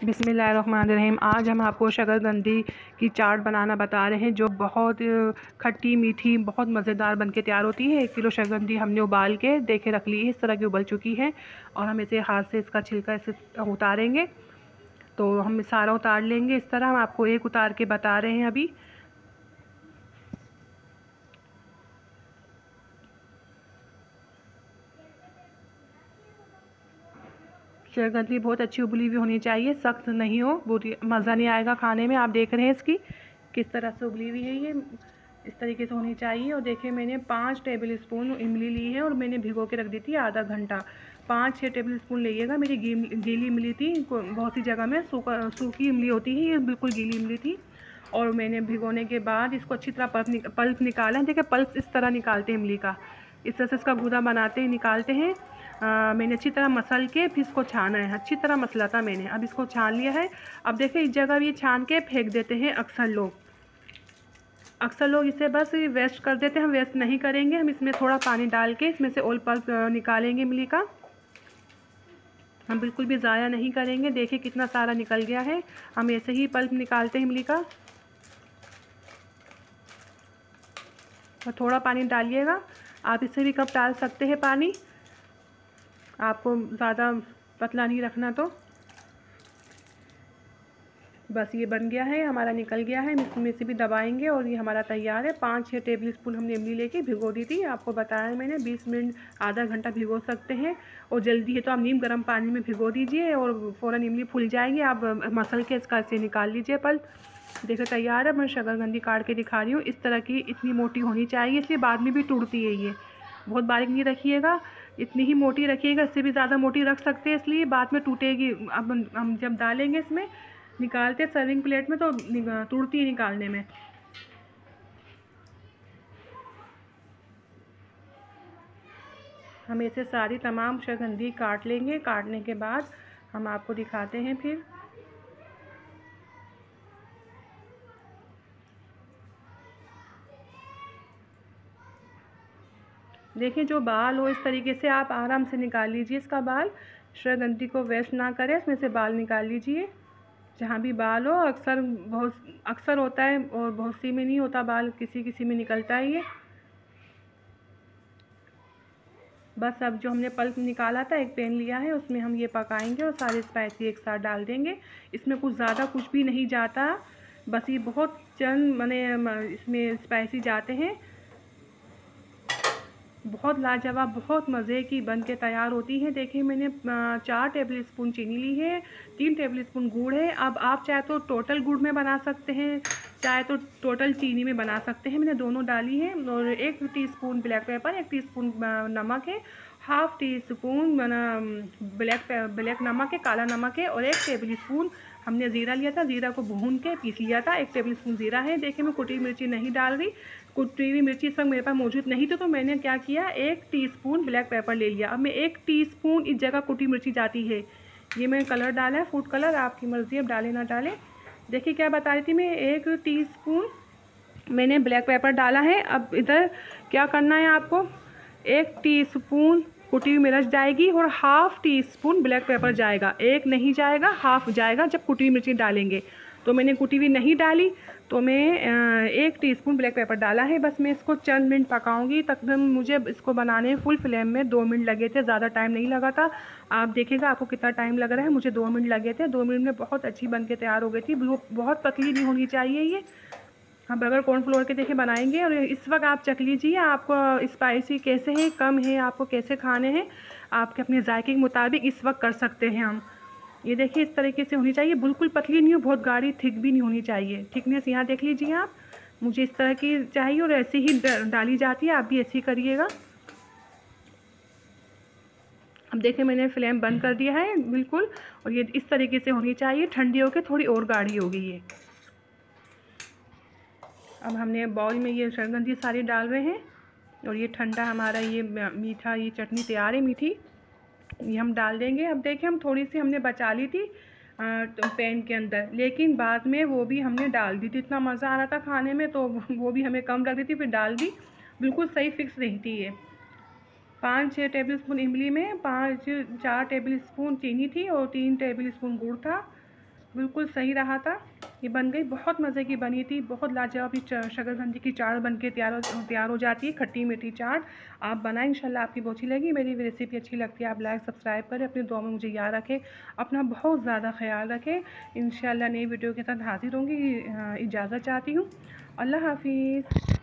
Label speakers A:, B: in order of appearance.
A: बिस्मिल्लाहिर्रहमानिर्रहीम। आज हम आपको शकरकंदी की चाट बनाना बता रहे हैं, जो बहुत खट्टी मीठी बहुत मज़ेदार बनके तैयार होती है। 1 किलो शकरकंदी हमने उबाल के देखे रख ली है, इस तरह की उबल चुकी है। और हम इसे हाथ से इसका छिलका ऐसे उतारेंगे, तो हम सारा उतार लेंगे इस तरह। हम आपको एक उतार के बता रहे हैं अभी। शकरकंदी बहुत अच्छी उबली हुई होनी चाहिए, सख्त नहीं हो, बहुत मज़ा नहीं आएगा खाने में। आप देख रहे हैं इसकी किस तरह से उबली हुई है, ये इस तरीके से होनी चाहिए। और देखिए मैंने 5 टेबल स्पून इमली ली है और मैंने भिगो के रख दी थी आधा घंटा। 5-6 टेबल स्पून लीजिएगा। मेरी गीली इमली थी, बहुत सी जगह में सूखी इमली होती है, ये बिल्कुल गीली इमली थी। और मैंने भिगोने के बाद इसको अच्छी तरह पल्प निकाला है। देखिए पल्प इस तरह निकालते हैं इमली का, इस तरह से इसका गूदा बनाते हैं, निकालते हैं। मैंने अच्छी तरह मसल के फिर इसको छाना है, अच्छी तरह मसला था मैंने। अब इसको छान लिया है। अब देखिए इस जगह ये छान के फेंक देते हैं अक्सर लोग इसे बस वेस्ट कर देते हैं। हम वेस्ट नहीं करेंगे, हम इसमें थोड़ा पानी डाल के इसमें से ऑयल पल्प निकालेंगे इमली का। हम बिल्कुल भी ज़ाया नहीं करेंगे। देखिए कितना सारा निकल गया है। हम ऐसे ही पल्प निकालते हैं इमली का। और थोड़ा पानी डालिएगा, आप इससे भी कम डाल सकते हैं पानी, आपको ज़्यादा पतला नहीं रखना। तो बस ये बन गया है हमारा, निकल गया है। इसमें से भी दबाएंगे और ये हमारा तैयार है। 5-6 टेबल स्पून हमने इमली लेके भिगो दी थी, आपको बताया मैंने 20 मिनट आधा घंटा भिगो सकते हैं। और जल्दी है तो आप नीम गर्म पानी में भिगो दीजिए और फ़ौरन इमली फूल जाएगी। आप मसल के इसका से निकाल लीजिए पल्प। देखो तैयार है। मैं शकरकंदी काट के दिखा रही हूँ, इस तरह की इतनी मोटी होनी चाहिए, इसलिए बाद में भी टूटती है। ये बहुत बारीक नहीं रखिएगा, इतनी ही मोटी रखिएगा। इससे भी ज़्यादा मोटी रख सकते हैं, इसलिए बाद में टूटेगी। अब हम जब डालेंगे इसमें, निकालते सर्विंग प्लेट में, तो टूटती है निकालने में। हम ऐसे सारी तमाम शकरकंदी काट लेंगे। काटने के बाद हम आपको दिखाते हैं फिर। देखिए जो बाल हो इस तरीके से आप आराम से निकाल लीजिए इसका बाल। शकरकंदी को वेस्ट ना करें, इसमें से बाल निकाल लीजिए। जहाँ भी बाल हो, बहुत अक्सर होता है और बहुत सी में नहीं होता बाल, किसी किसी में निकलता है ये। बस अब जो हमने पल्प निकाला था, एक पैन लिया है, उसमें हम ये पकाएंगे और सारे स्पाइसी एक साथ डाल देंगे। इसमें कुछ ज़्यादा कुछ भी नहीं जाता, बस ये बहुत चंद इसमें स्पाइसी जाते हैं। बहुत लाजवाब, बहुत मज़े की बन के तैयार होती है। देखिए मैंने 4 टेबल स्पून चीनी ली है, 3 टेबल स्पून गुड़ है। अब आप चाहे तो टोटल गुड़ में बना सकते हैं, चाहे तो टोटल चीनी में बना सकते हैं। मैंने दोनों डाली है। और 1 टीस्पून ब्लैक पेपर, 1 टीस्पून नमक है, हाफ़ टी स्पून ब्लैक नमक है, काला नमक है। और 1 टेबल स्पून हमने ज़ीरा लिया था, ज़ीरा को भून के पीस लिया था। 1 टेबल स्पून ज़ीरा है। देखिए मैं कुटी मिर्ची नहीं डाल रही, कुटी हुई मिर्ची इस वक्त मेरे पास मौजूद नहीं थी, तो मैंने क्या किया, 1 टीस्पून ब्लैक पेपर ले लिया। अब मैं 1 टीस्पून इस जगह कुटी मिर्ची जाती है। ये मैंने कलर डाला है, फूड कलर, आपकी मर्ज़ी अब डालें ना डालें। देखिए क्या बता रही थी मैं, 1 टीस्पून मैंने ब्लैक पेपर डाला है। अब इधर क्या करना है आपको, 1 टीस्पून कुटी हुई मिर्च जाएगी और half tea spoon black pepper जाएगा। 1 नहीं जाएगा, हाफ़ जाएगा जब कुटी हुई मिर्ची डालेंगे। तो मैंने कुटी हुई नहीं डाली, तो मैं 1 टीस्पून ब्लैक पेपर डाला है। बस मैं इसको चंद मिनट पकाऊंगी। तकरीबन मुझे इसको बनाने में फुल फ्लेम में 2 मिनट लगे थे, ज़्यादा टाइम नहीं लगा था। आप देखिएगा आपको कितना टाइम लग रहा है, मुझे 2 मिनट लगे थे। 2 मिनट में बहुत अच्छी बन के तैयार हो गई थी। बहुत पतली नहीं होनी चाहिए ये। हम बगैर कॉर्नफ्लोर के देखिए बनाएंगे। और इस वक्त आप चख लीजिए, आपको स्पाइसी कैसे है, कम है, आपको कैसे खाने हैं, आपके अपने जायके के मुताबिक इस वक्त कर सकते हैं हम। ये देखिए इस तरीके से होनी चाहिए, बिल्कुल पतली नहीं हो, बहुत गाढ़ी थिक भी नहीं होनी चाहिए। थिकनेस यहाँ देख लीजिए आप, मुझे इस तरह की चाहिए और ऐसे ही डाली जाती है, आप भी ऐसे ही करिएगा। अब देखिए मैंने फ्लेम बंद कर दिया है बिल्कुल, और ये इस तरीके से होनी चाहिए। ठंडी होकर थोड़ी और गाढ़ी होगी ये। अब हमने बाउल में ये शकरकंदी सारी डाल रहे हैं और ये ठंडा हमारा ये मीठा ये चटनी तैयार है मीठी, ये हम डाल देंगे। अब देखिए हम थोड़ी सी हमने बचा ली थी पैन के अंदर, लेकिन बाद में वो भी हमने डाल दी थी। इतना मज़ा आ रहा था खाने में, तो वो भी हमें कम रख दी थी, फिर डाल दी। बिल्कुल सही फिक्स नहीं थी ये। 5-6 टेबल स्पून इमली में 4 टेबल स्पून चीनी थी और 3 टेबल स्पून गुड़ था। बिल्कुल सही रहा था। ये बन गई, बहुत मज़े की बनी थी, बहुत लाजवाब ये शकरकंदी की चाट बन के तैयार हो जाती है, खट्टी मीठी चाट। आप बनाएं, इंशाल्लाह आपकी बहुत अच्छी लगी। मेरी रेसिपी अच्छी लगती है आप लाइक सब्सक्राइब करें, अपनी दुआ में मुझे याद रखें, अपना बहुत ज़्यादा ख्याल रखें। इंशाल्लाह नई वीडियो के साथ हाजिर होंगी। इजाज़त चाहती हूँ। अल्लाह हाफिज़।